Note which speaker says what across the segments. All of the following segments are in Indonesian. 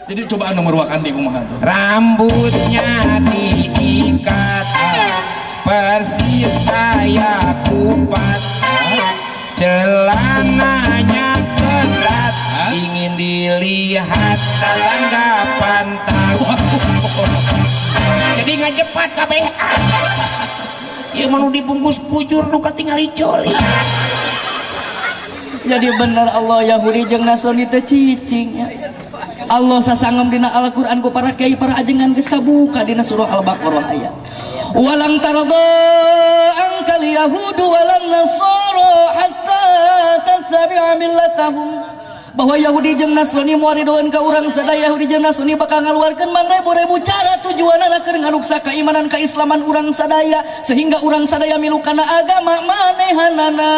Speaker 1: Jadi coba nomor wakan di kumaha tuh.
Speaker 2: Rambutnya diikat persis kayak kupat, celananya ketat, ingin dilihat tanggapan tahu. Jadi ngajepat kabeh. Ya mau dibungkus bujur nu katingali coli.
Speaker 3: Jadi bener Allah Yahudi jeung Nasrani teu cicing ya. Allah sasangem dina Al-Qur'an ku para kiai para ajengan geus kabuka dina surah Al-Baqarah ayat. Walang tarda ankal yahudu walan nasara hatta tattabi'a millatahum. Bahwa Yahudi jeung Nasrani moal ridhoan ka urang sadaya, Yahudi jeung Nasrani bakal ngaluarkeun mangrebu-rebu cara tujuanna keur ngaruksa keimanan keislaman urang sadaya sehingga urang sadaya milu kana agama manehanana.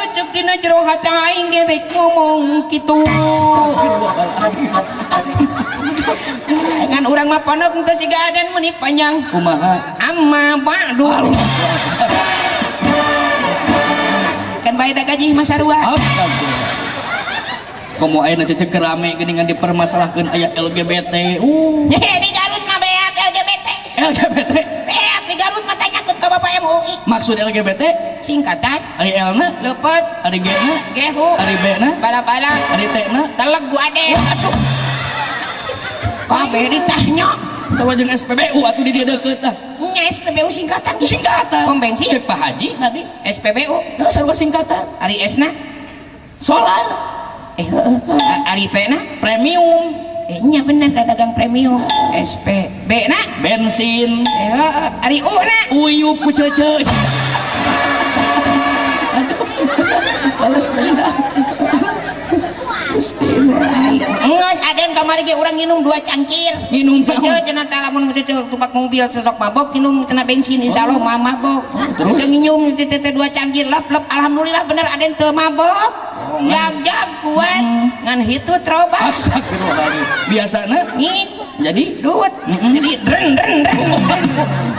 Speaker 2: Ucuk dina jero hati aing ge rek ngomong kitu. Kan urang mah pondok teu siga adan meuni panjang.
Speaker 3: Kumaha?
Speaker 2: Amma ba'du. Kan bae da gaji mah sarua.
Speaker 3: Komo ayeuna cecek rame geuningan dipermasalahkeun aya LGBT.
Speaker 2: Di Garut mah beak LGBT.
Speaker 3: LGBT.
Speaker 2: Beak di Garut mah tanyakeun ka Bapak MUI.
Speaker 3: Maksud LGBT?
Speaker 2: Singkatan
Speaker 3: Ari L-na,
Speaker 2: leupet,
Speaker 3: ari G-na,
Speaker 2: gehu,
Speaker 3: ari B-na,
Speaker 2: bala-bala,
Speaker 3: ari T-na,
Speaker 2: teleg gua ade. Aduh. Kabeh ditanya.
Speaker 3: sama jeung SPBU atuh di dieu deukeut tah.
Speaker 2: Nya SPBU singkatan.
Speaker 3: Singkatan.
Speaker 2: Pom bensin.
Speaker 3: Cek Pak Haji tadi.
Speaker 2: SPBU.
Speaker 3: Sarua singkatan.
Speaker 2: Ari S-na
Speaker 3: Solar.
Speaker 2: Ari P-na
Speaker 3: Premium.
Speaker 2: nya bener dagang premium. SPB-na
Speaker 3: Bensin.
Speaker 2: Ari U-na
Speaker 3: Uyup ku ceuceuy. Aduh. Balas dendam. Gusti.
Speaker 2: Ngeus aden kamari ge urang nginum 2 cangkir.
Speaker 3: Minum
Speaker 2: Ceuceuh cenah teh lamun ceuceuh tupak mobil cocok mabok nginum cenah bensin insyaallah mah mabok.
Speaker 3: Terus
Speaker 2: nginum teh 2 cangkir lep alhamdulillah bener aden teu mabok. Jag kuat ngan hitu trobat.
Speaker 3: Astagfirullahaladzim. Biasana
Speaker 2: Ngik
Speaker 3: jadi
Speaker 2: duit. Jadi dren.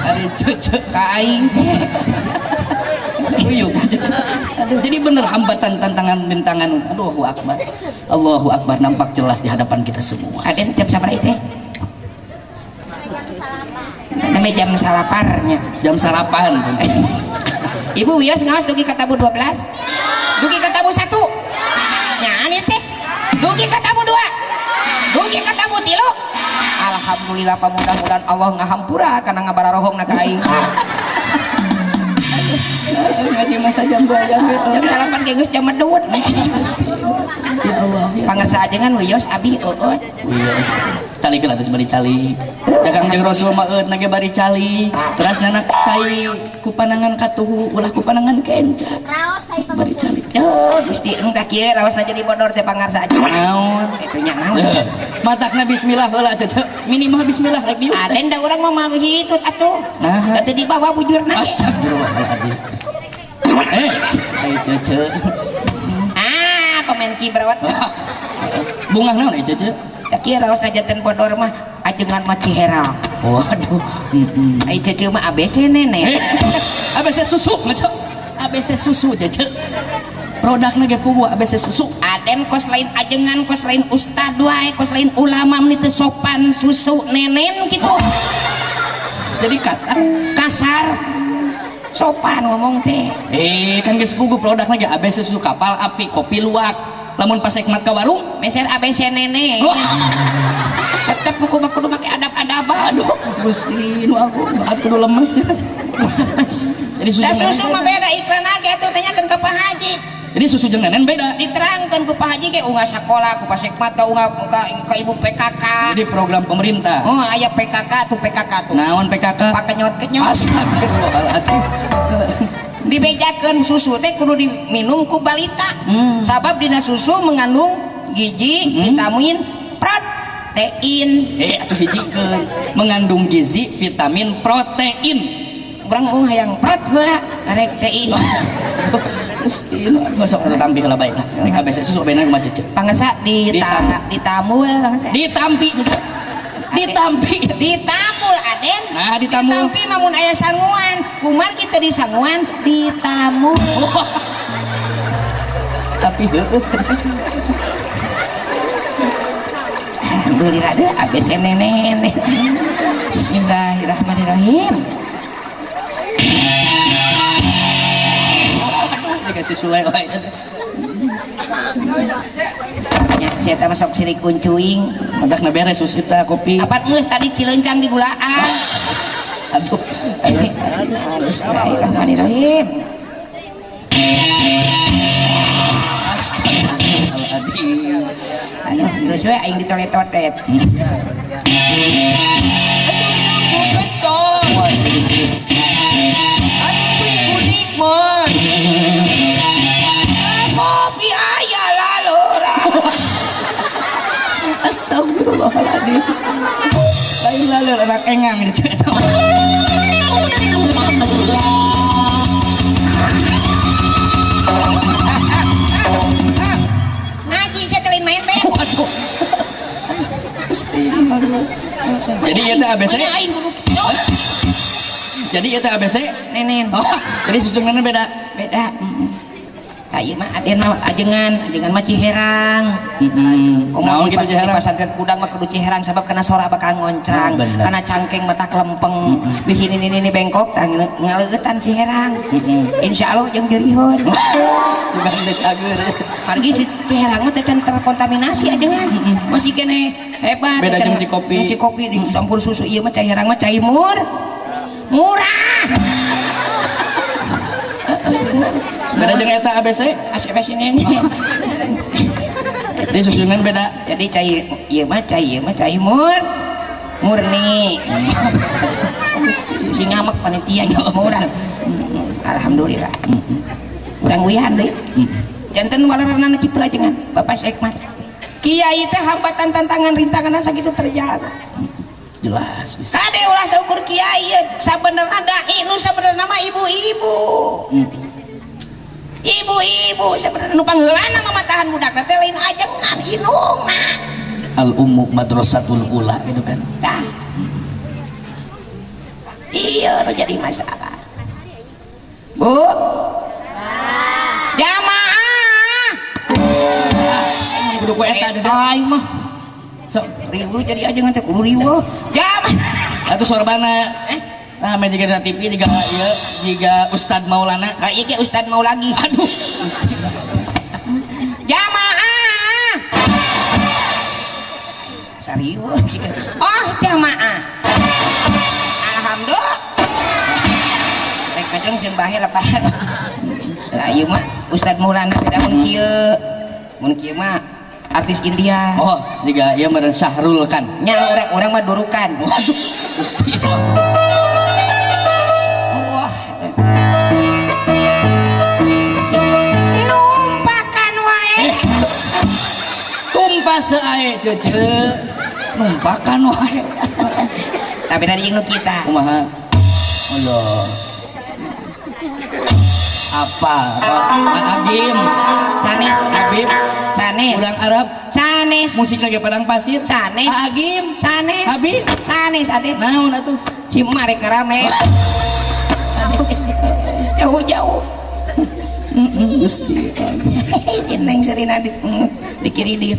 Speaker 3: ari ceuceuh
Speaker 2: Ka aing teh.
Speaker 3: uyup. Jadi bener hambatan tantangan bintangan. Allahu Akbar. Allahu Akbar nampak jelas di hadapan kita semua.
Speaker 2: Aden jam sabaraha teh? Namanya jam salaparnya.
Speaker 3: Jam sarapan.
Speaker 2: Ibu wios ngaos dugi ka tabu 12. Dugi ka tabu 1. Nyaani teh. Dugi ka tabu 2. Dugi ka tabu 3. Alhamdulillah mudah-mudahan Allah ngahampura kana ngabararohongna ka aing.
Speaker 3: Ngaji masa jam 2 jam
Speaker 2: Jam salapan ge geus jam medut.
Speaker 3: ya Allah.
Speaker 2: Pangarsa ajengan wios abi eueut.
Speaker 3: Cali lah terus bari cali. Dagang jeung Rasul mah eut nage bari cali. Terus nana cai ku panangan katuhu ulah ku panangan kencak. Bari cali.
Speaker 2: Oh, Gusti engka kieu raosna jadi bodor teh pangarsa ajengan.
Speaker 3: Naon?
Speaker 2: Itu nya naon?
Speaker 3: Matakna bismillah heula cece. Minimal bismillah rek dieu.
Speaker 2: Aden da urang mah hitut atuh.
Speaker 3: Nah.
Speaker 2: Teu dibawa bujurna.
Speaker 3: Astagfirullahaladzim. Ayo cece.
Speaker 2: Pemain kibrawat.
Speaker 3: Bunga naon ya cece?
Speaker 2: Tak kira raos ngajanten bodor mah ajengan mah Ciherang.
Speaker 3: Waduh.
Speaker 2: Ai cece mah ABC nenek.
Speaker 3: ABC susu ngecek. ABC susu cece. Produkna ge pugu ABC susu.
Speaker 2: Aden kos lain ajengan, kos lain ustad wae, kos lain ulama meni teu sopan susu nenen gitu.
Speaker 3: Jadi kasar.
Speaker 2: Kasar. Sopan ngomong teh.
Speaker 3: Kan geus pugu produkna ge ABC susu kapal api, kopi luwak. Lamun pas ekmat ka warung,
Speaker 2: Meser ABC nenek. Tetep buku mah kudu make adab-adaban.
Speaker 3: aduh, Gusti nu aku kudu lemes ya. Jadi susu
Speaker 2: Da
Speaker 3: nenen
Speaker 2: susu mah beda iklan age atuh tanyakeun ka Pak Haji.
Speaker 3: Jadi susu jeung nenen beda.
Speaker 2: Diterangkeun ku Pak Haji ge unggah sakola ku Pasekmat ka unggah ka ibu PKK.
Speaker 3: Jadi program pemerintah.
Speaker 2: Oh, aya PKK tuh PKK tuh.
Speaker 3: Naon PKK?
Speaker 2: Pak kenyot-kenyot.
Speaker 3: Astagfirullahaladzim.
Speaker 2: Dibejakeun susu teh kudu diminum ku balita. Sabab dina susu mengandung gizi, vitamin, protein.
Speaker 3: Atuh hijikeun mengandung gizi, vitamin, protein.
Speaker 2: Urang mau hayang prot heula rek TI.
Speaker 3: Gusti masuk atuh tampih heula bae lah. Rek ABC susu bener kumaha cece.
Speaker 2: Pangarsa ditamu pangarsa.
Speaker 3: Ditampi cece. Ditampi.
Speaker 2: Ditamul Aden.
Speaker 3: Nah, ditamul.
Speaker 2: Ditampi mamun aya sanguan, kumar kita di sanguan ditamul.
Speaker 3: Tapi heueuh.
Speaker 2: alhamdulillah deh abis nenek. Bismillahirrahmanirrahim.
Speaker 3: Dikasih sulai lain.
Speaker 2: Ya, saya tak masuk siri kuncuing.
Speaker 3: Madak na beres susita kopi.
Speaker 2: Apat ngeus tadi cilencang di gulaan.
Speaker 3: Aduh.
Speaker 2: Bismillahirrahmanirrahim.
Speaker 3: Astagfirullahaladzim.
Speaker 2: Aduh, terus we aing ditolet-tolet. Kopi ayah lalu.
Speaker 3: Astagfirullahaladzim. Lain lalu anak engang di cerita.
Speaker 2: Ngaji saya telin main be.
Speaker 3: Waduh. Jadi itu ABC.
Speaker 2: Aing kudu kieu.
Speaker 3: Jadi itu ABC.
Speaker 2: Nenen.
Speaker 3: Oh, jadi susung nenek beda.
Speaker 2: Beda. Ayo mah aden mah ajengan mah Ciherang.
Speaker 3: Naon kitu Ciherang?
Speaker 2: Pasarkan kudang mah kudu Ciherang sabab kana sora bakal ngoncrang, kana cangkeng mata lempeng. Di sini ini bengkok tang ngaleueutan Ciherang. Insyaallah jeung jeurihun.
Speaker 3: Sugan teh cager.
Speaker 2: Margi si Ciherang mah teh can terkontaminasi ajengan. Masih kene hebat.
Speaker 3: Beda jeung Cikopi.
Speaker 2: Cikopi dicampur susu ieu mah Ciherang mah cai murah.
Speaker 3: Beda jeung eta ABC.
Speaker 2: ACBC ini.
Speaker 3: Di susunan beda.
Speaker 2: Jadi cai murni. Si ngamak panitia nya murah. Alhamdulillah. Urang wihan deui. Janten walerana kitu ajengan Bapak Sekmat. Kiai teh hambatan tantangan rintangan sakitu terjadi.
Speaker 3: Jelas bisa.
Speaker 2: Kade ulah saukur kiai sabenerna dai nu sabenerna mah ibu-ibu. Ibu-ibu sebenarnya nu pangheulana mamatahan budakna teh lain ajengan inungna.
Speaker 3: Al ummu madrasatul ula gitu kan.
Speaker 2: Tah. Iya nu jadi masalah. Bu. Jamaah.
Speaker 3: Kudu ku eta teh.
Speaker 2: Ai mah. Sok riweuh jadi ajengan teh kudu riweuh. Jamaah.
Speaker 3: Atuh sorbana. Nah, jika di TV jika Ustadz Maulana.
Speaker 2: Iya Ustadz mau lagi.
Speaker 3: Aduh.
Speaker 2: Jamaah. Serius. Oh jamaah. Alhamdulillah. Rek kajeng jeung bahe lebaran. Lah ieu mah Ustadz Maulana beda mun kieu. Mun kieu mah artis India.
Speaker 3: Oh, jika ieu mah Syahrul kan.
Speaker 2: Nya urang mah durukan.
Speaker 3: Waduh. Gusti.
Speaker 2: Numpakan wae.
Speaker 3: Tumpah seae cece. Numpakan wae.
Speaker 2: Tapi dari jeung nu kita.
Speaker 3: Kumaha? Allah. Apa? Agim.
Speaker 2: Sanes.
Speaker 3: Habib.
Speaker 2: Sanes.
Speaker 3: Urang Arab.
Speaker 2: Sanes.
Speaker 3: Musik lagi padang pasir.
Speaker 2: Sanes.
Speaker 3: Agim.
Speaker 2: Sanes.
Speaker 3: Habib.
Speaker 2: Sanes ade.
Speaker 3: Naon atuh?
Speaker 2: Cimare rame. Jauh-jauh.
Speaker 3: Gusti.
Speaker 2: Neng Serina di kiri dia.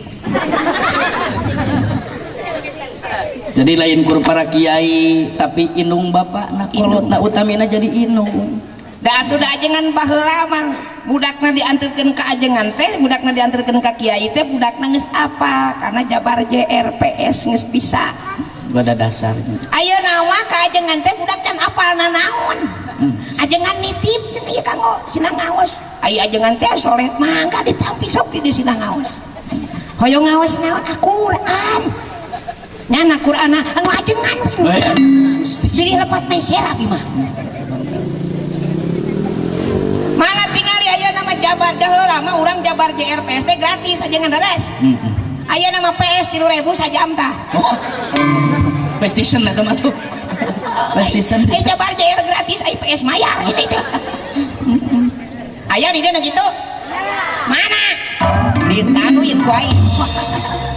Speaker 3: Jadi lain kur para kiai tapi inung bapak nak kolot nak utamina jadi inung.
Speaker 2: Da atuh da ajengan baheula mah budakna dianterkeun ka ajengan teh, budakna dianterkeun ka kiai teh budakna geus apa? Karena jabar JRPS geus bisa.
Speaker 3: Gak ada dasarnya.
Speaker 2: Ayeuna mah ka ajengan teh budak can apalna naon. Ajengan nitip jeung ieu kanggo sina ngaos. Aya ajengan teh soleh mangga ditampi sok di sina ngaos. Hoyong ngaos naon Al-Qur'an. Nyana Qur'an anu ajengan. Pilih lepat meser abi mah. Mana tinggali aya nama jabar daheula mah urang jabar JRPS teh gratis ajengan dares. Aya nama PS 3.000 sajam tah.
Speaker 3: PlayStation eta mah tuh. PlayStation.
Speaker 2: Jabar JR gratis ai PS mayar gitu teh. Aya di dieu gitu. Mana? Ditanuin ku aing.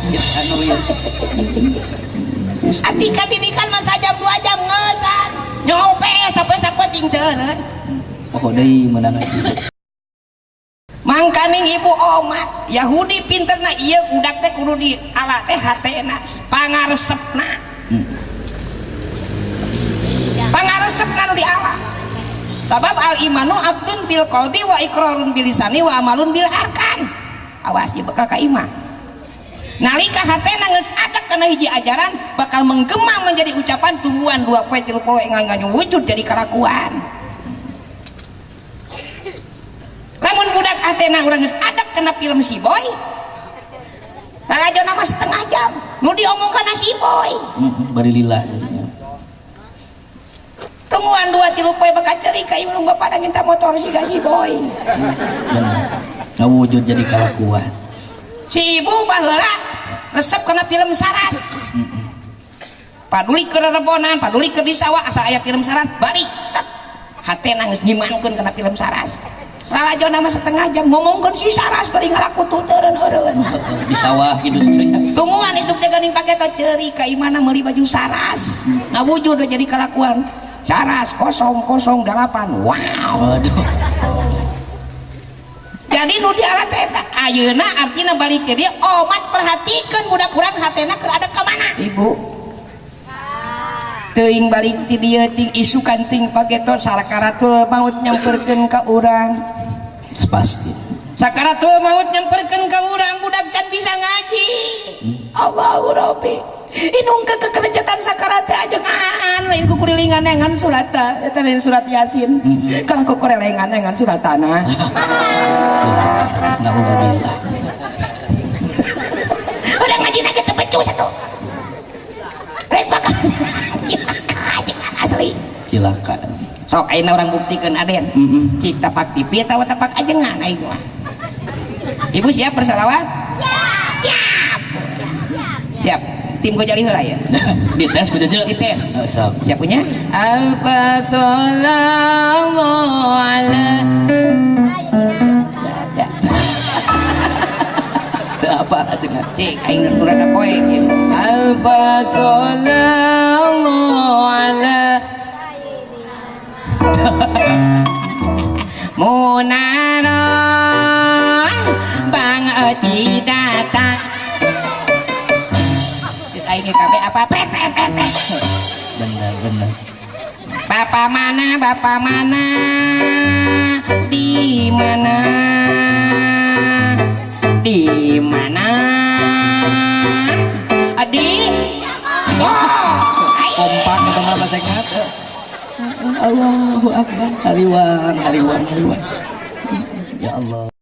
Speaker 3: Ditanuin.
Speaker 2: Atika didikan mah sajam 2 jam ngeusan. Nyow PS sampai sapeting teu.
Speaker 3: Pokok deui meunang.
Speaker 2: mangkaning ibu omat Yahudi pinterna ieu budak teh kudu di ala teh hatena pangaresepna pangaresepna nu di ala sabab al imanu abdun bil qalbi wa iqrarun bil lisani wa amalun bil arkan awas ieu bakal ka iman nalika hatena geus adak kana hiji ajaran bakal menggema menjadi ucapan tungguan 2 poe 3 poe nganganya wujud jadi kalakuan. Lamun budak hatena urang geus adak kena film si boy lalajo nama setengah jam nu diomongkeun si boy
Speaker 3: bari lila
Speaker 2: tungguan 2-3 poe bakal ceuri ka imlung bapak minta motor si boy
Speaker 3: ngawujud jadi kalakuan
Speaker 2: si ibu baheula resep kena film saras paduli ke rebonan paduli ke di sawah asa aya film saras balik set hatena geus nyimankeun kena film saras lalajo nama setengah jam ngomongkeun si saras bari ngalaku tuteureun-eureun
Speaker 3: di sawah gitu cenah
Speaker 2: tungguan isuk teh geuning pake teh ceuri ka imana meuli baju saras ngawujud jadi kalakuan saras 008 wow
Speaker 3: waduh
Speaker 2: jadi nu di alat eta ayeuna artina balik ke dia omat perhatikeun budak urang hatena keur ada ka mana ibu teuing balik ti dieu ting isukan ting pageto sakaratul maut nyamperkeun ka urang
Speaker 3: pasti
Speaker 2: sakaratul maut nyamperkeun ka urang budak can bisa ngaji Allahu Rabbi inung kekelejatan sakarat teh ajengan lain ku kurilingan ngan surat eta lain surat yasin kalau ku kurilingan ngan surat tanah
Speaker 3: naudzubillah
Speaker 2: udah ngaji aja teu becus atuh rek bakal ajengan asli
Speaker 3: cilaka
Speaker 2: sok ayeuna urang buktikeun aden cik tapak tipi atawa tapak ajengan aing mah ibu siap bersalawat siap siap tim gue jadi heula ya
Speaker 3: dites ku jajal
Speaker 2: dites
Speaker 3: sok
Speaker 2: siap punya alfa sallallahu ala
Speaker 3: teu apa cenah
Speaker 2: cik aing nu rada poe gitu alfa sallallahu ala munana bang aji datang aing kabeh apa pret
Speaker 3: bener
Speaker 2: bapak mana di mana di
Speaker 3: kompak atau apa sehat Allahu akbar haliwan ya Allah